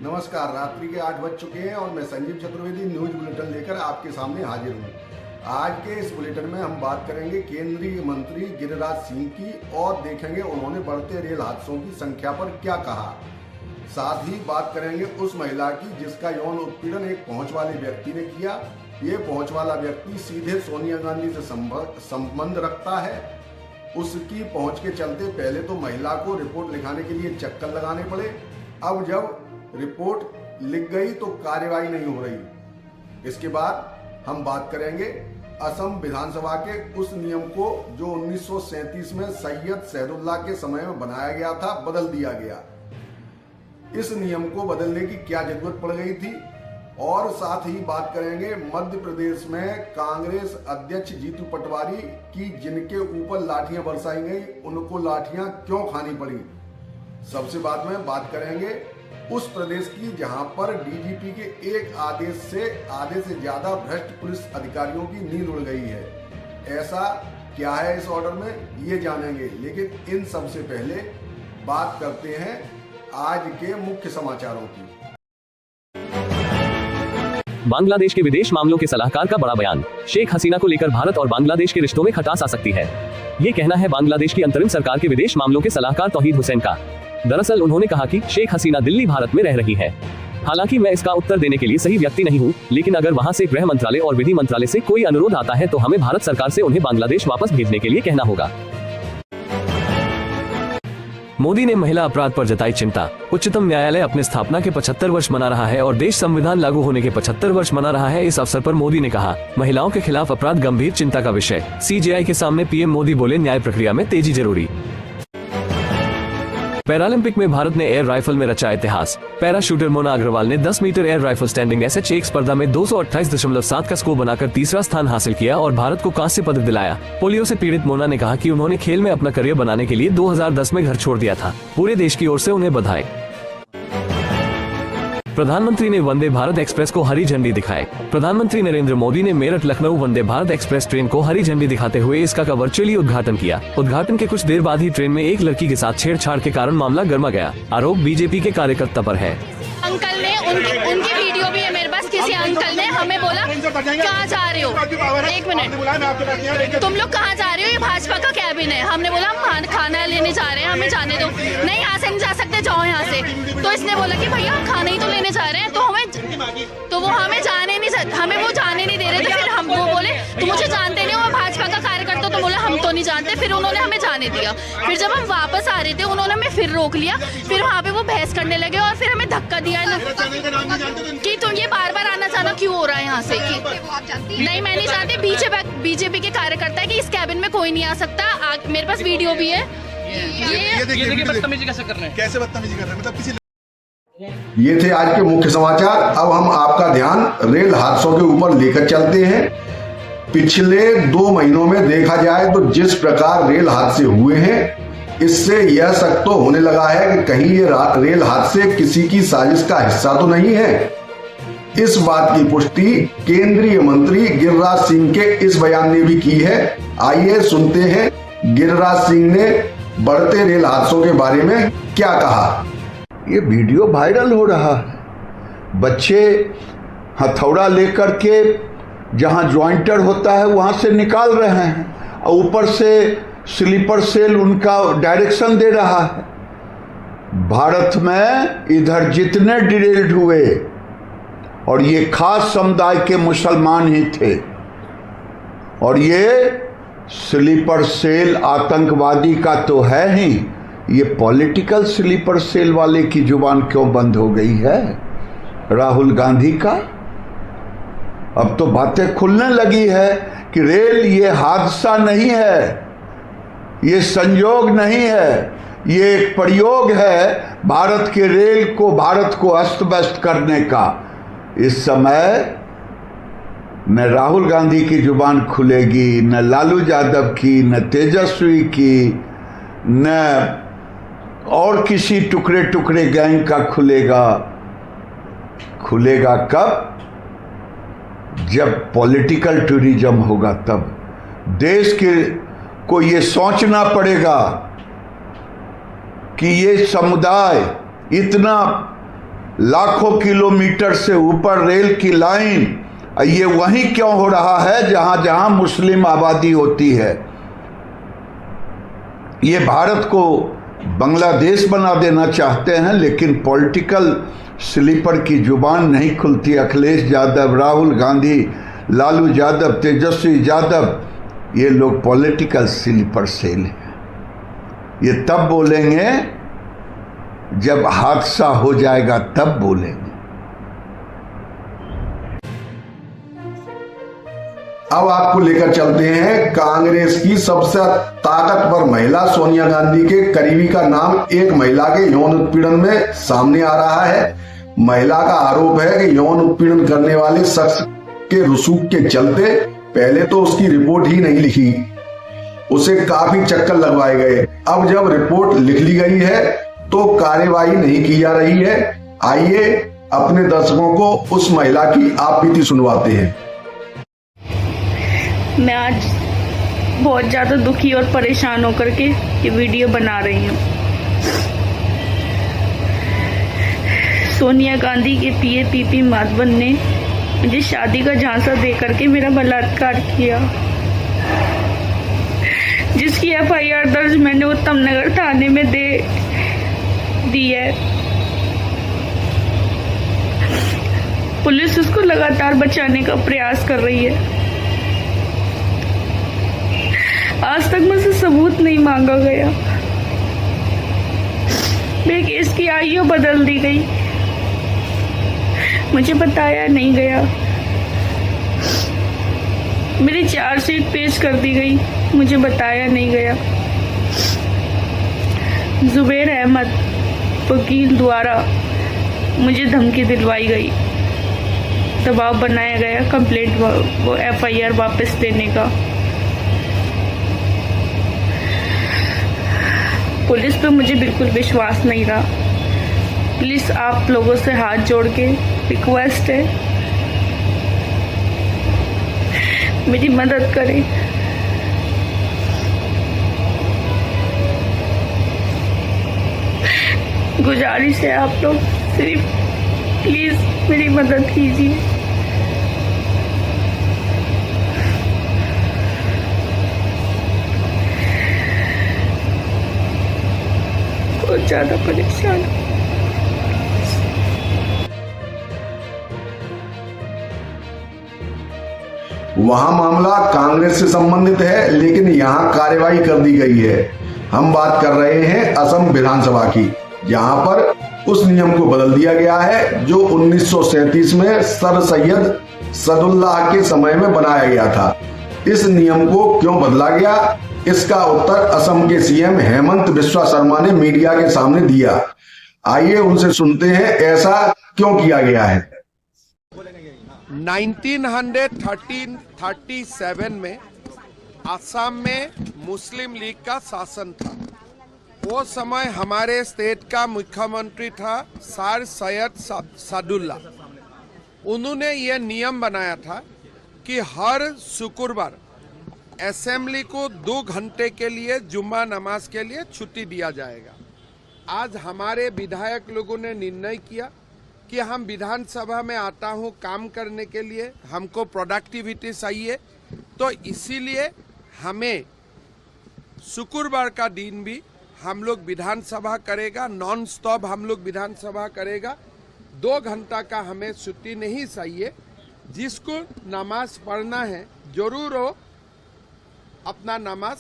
नमस्कार, रात्रि के 8 बज चुके हैं और मैं संजीव चतुर्वेदी न्यूज बुलेटिन लेकर आपके सामने हाजिर हूँ। आज के इस बुलेटिन में हम बात करेंगे केंद्रीय मंत्री गिरिराज सिंह की और देखेंगे उन्होंने बढ़ते रेल हादसों की संख्या पर क्या कहा। साथ ही बात करेंगे उस महिला की जिसका यौन उत्पीड़न एक पहुंच वाले व्यक्ति ने किया। ये पहुंच वाला व्यक्ति सीधे सोनिया गांधी से संबंध रखता है। उसकी पहुंच के चलते पहले तो महिला को रिपोर्ट लिखाने के लिए चक्कर लगाने पड़े। अब जब रिपोर्ट लिख गई तो कार्रवाई नहीं हो रही। इसके बाद हम बात करेंगे असम विधानसभा के उस नियम को जो 1937 में सैयद शहदुल्ला के समय में बनाया गया था, बदल दिया गया। इस नियम को बदलने की क्या जरूरत पड़ गई थी। और साथ ही बात करेंगे मध्य प्रदेश में कांग्रेस अध्यक्ष जीतू पटवारी की जिनके ऊपर लाठियां बरसाई गई, उनको लाठियां क्यों खानी पड़ी। सबसे बाद में बात करेंगे उस प्रदेश की जहां पर डीजीपी के एक आदेश से आधे से ज्यादा भ्रष्ट पुलिस अधिकारियों की नींद उड़ गई है। ऐसा क्या है इस ऑर्डर में, ये जानेंगे। लेकिन इन सबसे पहले बात करते हैं आज के मुख्य समाचारों की। बांग्लादेश के विदेश मामलों के सलाहकार का बड़ा बयान। शेख हसीना को लेकर भारत और बांग्लादेश के रिश्तों में खटास आ सकती है। ये कहना है बांग्लादेश की अंतरिम सरकार के विदेश मामलों के सलाहकार तौहीद हुसैन का। दरअसल उन्होंने कहा कि शेख हसीना दिल्ली भारत में रह रही है। हालांकि मैं इसका उत्तर देने के लिए सही व्यक्ति नहीं हूं, लेकिन अगर वहां से गृह मंत्रालय और विधि मंत्रालय से कोई अनुरोध आता है तो हमें भारत सरकार से उन्हें बांग्लादेश वापस भेजने के लिए कहना होगा। मोदी ने महिला अपराध पर जताई चिंता। उच्चतम न्यायालय अपने स्थापना के 75 वर्ष मना रहा है और देश संविधान लागू होने के 75 वर्ष मना रहा है। इस अवसर पर मोदी ने कहा, महिलाओं के खिलाफ अपराध गंभीर चिंता का विषय। सीजेआई के सामने पीएम मोदी बोले, न्याय प्रक्रिया में तेजी जरूरी। पैरालंपिक में भारत ने एयर राइफल में रचा इतिहास। पैरा शूटर मोना अग्रवाल ने 10 metre air rifle standing SH1 स्पर्धा में 228.7 का स्कोर बनाकर तीसरा स्थान हासिल किया और भारत को कांस्य पदक दिलाया। पोलियो से पीड़ित मोना ने कहा कि उन्होंने खेल में अपना करियर बनाने के लिए 2010 में घर छोड़ दिया था। पूरे देश की ओर से उन्हें बधाई। प्रधानमंत्री ने वंदे भारत एक्सप्रेस को हरी झंडी दिखाई। प्रधानमंत्री नरेंद्र मोदी ने मेरठ लखनऊ वंदे भारत एक्सप्रेस ट्रेन को हरी झंडी दिखाते हुए इसका का वर्चुअली उद्घाटन किया। उद्घाटन के कुछ देर बाद ही ट्रेन में एक लड़की के साथ छेड़छाड़ के कारण मामला गर्मा गया। आरोप बीजेपी के कार्यकर्ता पर है। अंकल ने उनकी वीडियो भी है मेरे पास। किसी अंकल ने हमें बोला, कहाँ जा रहे हो, एक मिनट, तुम लोग कहाँ जा रहे हो, ये भाजपा का कैबिन है। हमने बोला हम खाना लेने जा रहे हैं, हमें जाने दो। नहीं, यहाँ से नहीं जा सकते, जाओ यहाँ से। तो इसने बोला कि भैया हम खाना ही तो लेने जा रहे हैं, तो वो हमें जाने नहीं दे रहे थे। फिर हम वो बोले, तो मुझे जानते नहीं हो, भाजपा का कार्यकर्ता। तो बोला हम तो नहीं जानते। फिर उन्होंने हमें जाने दिया। फिर जब हम वापस आ रहे थे उन्होंने हमें फिर रोक लिया। फिर वहाँ पे वो बहस करने लगे और फिर हमें धक्का दिया कि तुम ये बार बार आना जाना क्यों हो रहा है यहाँ से। कि नहीं, मैं नहीं जानती। बीजेपी के कार्यकर्ता है कि इस कैबिन में कोई नहीं आ सकता। मेरे पास वीडियो भी है। ये देखिए बदतमीजी कैसे कर रहे हैं, कैसे बदतमीजी कर रहे हैं, मतलब किसी। ये थे आज के मुख्य समाचार। अब हम आपका ध्यान रेल हादसों के ऊपर लेकर चलते हैं। पिछले 2 महीनों में देखा जाए तो जिस प्रकार रेल हादसे हुए हैं, इससे यह शक तो होने लगा है कि कहीं ये रेल हादसे किसी की साजिश का हिस्सा तो नहीं है। इस बात की पुष्टि केंद्रीय मंत्री गिरिराज सिंह के इस बयान ने भी की है। आइए सुनते हैं गिरिराज सिंह ने बढ़ते रेल हादसों के बारे में क्या कहा। ये वीडियो वायरल हो रहा है। बच्चे हथौड़ा लेकर के जहां ज्वाइंटर होता है वहां से निकाल रहे हैं और ऊपर से स्लीपर सेल उनका डायरेक्शन दे रहा है। भारत में इधर जितने डिरेल्ड हुए और ये खास समुदाय के मुसलमान ही थे, और ये स्लीपर सेल आतंकवादी का तो है ही, ये पॉलिटिकल स्लीपर सेल वाले की जुबान क्यों बंद हो गई है, राहुल गांधी का। अब तो बातें खुलने लगी है कि रेल ये हादसा नहीं है, ये संयोग नहीं है, ये एक प्रयोग है भारत के रेल को, भारत को अस्त व्यस्त करने का। इस समय न राहुल गांधी की जुबान खुलेगी, न लालू यादव की, न तेजस्वी की, न और किसी टुकड़े टुकड़े गैंग का खुलेगा कब? जब पॉलिटिकल टूरिज्म होगा। तब देश के को ये सोचना पड़ेगा कि ये समुदाय इतना लाखों किलोमीटर से ऊपर रेल की लाइन, ये वहीं क्यों हो रहा है जहां जहां मुस्लिम आबादी होती है। ये भारत को बांग्लादेश बना देना चाहते हैं, लेकिन पॉलिटिकल स्लीपर की जुबान नहीं खुलती। अखिलेश यादव, राहुल गांधी, लालू यादव, तेजस्वी यादव, ये लोग पॉलिटिकल स्लीपर सेल हैं। ये तब बोलेंगे जब हादसा हो जाएगा, तब बोलेंगे। अब आपको लेकर चलते हैं कांग्रेस की सबसे ताकतवर महिला सोनिया गांधी के करीबी का नाम एक महिला के यौन उत्पीड़न में सामने आ रहा है। महिला का आरोप है कि यौन उत्पीड़न करने वाले शख्स के रसूख के चलते पहले तो उसकी रिपोर्ट ही नहीं लिखी, उसे काफी चक्कर लगवाए गए। अब जब रिपोर्ट लिख ली गई है तो कार्यवाही नहीं की जा रही है। आइए अपने दर्शकों को उस महिला की आप बीती सुनवाते हैं। मैं आज बहुत ज़्यादा दुखी और परेशान होकर के ये वीडियो बना रही हूँ। सोनिया गांधी के पीए पीपी माधवन ने मुझे शादी का झांसा दे करके मेरा बलात्कार किया, जिसकी एफआईआर दर्ज मैंने उत्तम नगर थाने में दे दी है। पुलिस उसको लगातार बचाने का प्रयास कर रही है। आज तक मुझसे सबूत नहीं मांगा गया। मेरे केस की आयु बदल दी गई, मुझे बताया नहीं गया। मेरी चार्जशीट पेश कर दी गई, मुझे बताया नहीं गया। जुबैर अहमद वकील द्वारा मुझे धमकी दिलवाई गई, दबाव बनाया गया कंप्लेंट वो एफआईआर वापस लेने का। पुलिस पे मुझे बिल्कुल विश्वास नहीं रहा। प्लीज आप लोगों से हाथ जोड़ के रिक्वेस्ट है, मेरी मदद करें। गुजारिश है आप लोग सिर्फ प्लीज मेरी मदद कीजिए। बहुत ज्यादा परेशान। वहां मामला कांग्रेस से संबंधित है, लेकिन यहां कार्रवाई कर दी गई है। हम बात कर रहे हैं असम विधानसभा की, जहां पर उस नियम को बदल दिया गया है जो 1937 में सर सैयद सदुल्लाह के समय में बनाया गया था। इस नियम को क्यों बदला गया, इसका उत्तर असम के सीएम हेमंत बिस्वा शर्मा ने मीडिया के सामने दिया। आइए उनसे सुनते हैं ऐसा क्यों किया गया है। 1937 में असम में मुस्लिम लीग का शासन था। वो समय हमारे स्टेट का मुख्यमंत्री था सर सैयद सदुल्ला। उन्होंने ये नियम बनाया था कि हर शुक्रवार असेंबली को 2 घंटे के लिए जुम्मा नमाज के लिए छुट्टी दिया जाएगा। आज हमारे विधायक लोगों ने निर्णय किया कि हम विधानसभा में आता हूं काम करने के लिए, हमको प्रोडक्टिविटी चाहिए, तो इसीलिए हमें शुक्रवार का दिन भी हम लोग विधानसभा करेगा, नॉन स्टॉप हम लोग विधानसभा करेगा। 2 घंटा का हमें छुट्टी नहीं चाहिए। जिसको नमाज पढ़ना है जरूर हो अपना नमाज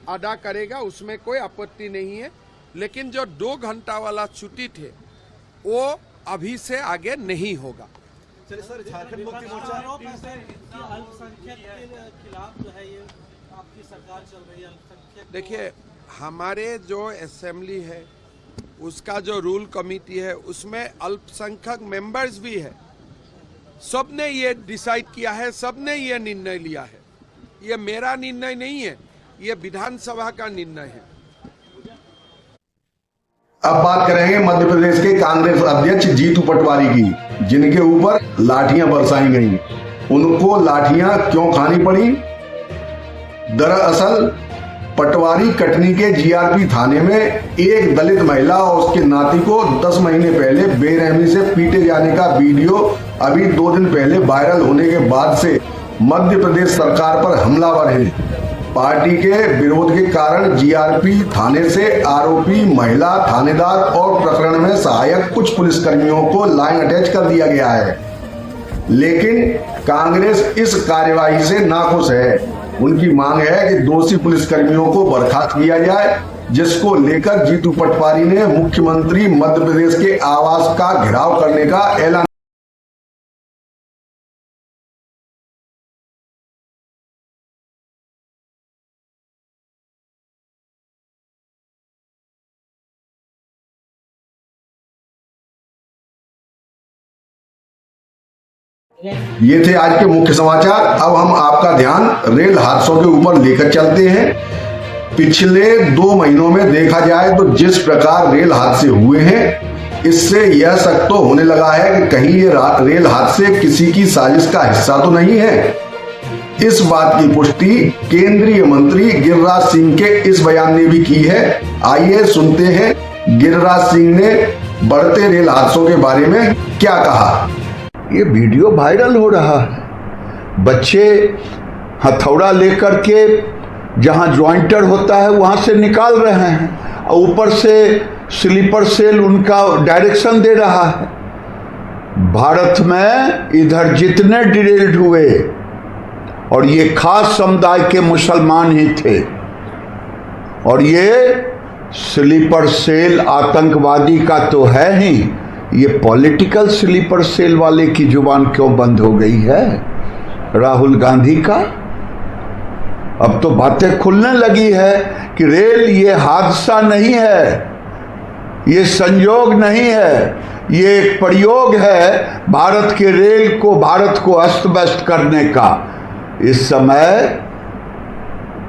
अदा करेगा, उसमें कोई आपत्ति नहीं है। लेकिन जो 2 घंटा वाला छुट्टी थे वो अभी से आगे नहीं होगा। चलिए सर, झारखंड मुक्ति मोर्चा अल्पसंख्यक के खिलाफ जो है ये आपकी सरकार चल रही है। देखिए, हमारे जो असेंबली है उसका जो रूल कमेटी है उसमें अल्पसंख्यक मेंबर्स भी है। सबने ये डिसाइड किया है, सबने ये निर्णय लिया है। ये मेरा निर्णय नहीं है, ये विधानसभा का निर्णय है। अब बात करेंगे मध्य प्रदेश के कांग्रेस अध्यक्ष जीतू पटवारी की, जिनके ऊपर लाठियां बरसाई गईं। उनको लाठियां क्यों खानी पड़ी? दरअसल पटवारी कटनी के जीआरपी थाने में एक दलित महिला और उसके नाती को 10 महीने पहले बेरहमी से पीटे जाने का वीडियो अभी 2 दिन पहले वायरल होने के बाद से मध्य प्रदेश सरकार पर हमलावर है। पार्टी के विरोध के कारण जीआरपी थाने से आरोपी महिला थानेदार और प्रकरण में सहायक कुछ पुलिसकर्मियों को लाइन अटैच कर दिया गया है, लेकिन कांग्रेस इस कार्यवाही से नाखुश है। उनकी मांग है कि दोषी पुलिसकर्मियों को बर्खास्त किया जाए, जिसको लेकर जीतू पटवारी ने मुख्यमंत्री मध्य प्रदेश के आवास का घेराव करने का ऐलान। ये थे आज के मुख्य समाचार। अब हम आपका ध्यान रेल हादसों के ऊपर लेकर चलते हैं। पिछले 2 महीनों में देखा जाए तो जिस प्रकार रेल हादसे हुए हैं, इससे यह शक तो होने लगा है कि कहीं ये रेल हादसे किसी की साजिश का हिस्सा तो नहीं है। इस बात की पुष्टि केंद्रीय मंत्री गिरिराज सिंह के इस बयान ने भी की है। आइए सुनते हैं गिरिराज सिंह ने बढ़ते रेल हादसों के बारे में क्या कहा। ये वीडियो वायरल हो रहा है। बच्चे हथौड़ा लेकर के जहां ज्वाइंटर होता है वहां से निकाल रहे हैं और ऊपर से स्लीपर सेल उनका डायरेक्शन दे रहा है। भारत में इधर जितने डिरेल्ड हुए और ये खास समुदाय के मुसलमान ही थे, और ये स्लीपर सेल आतंकवादी का तो है ही, ये पॉलिटिकल स्लीपर सेल वाले की जुबान क्यों बंद हो गई है? राहुल गांधी का अब तो बातें खुलने लगी है कि रेल ये हादसा नहीं है, ये संयोग नहीं है, ये एक प्रयोग है भारत के रेल को, भारत को अस्त व्यस्त करने का। इस समय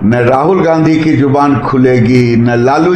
न राहुल गांधी की जुबान खुलेगी, न लालू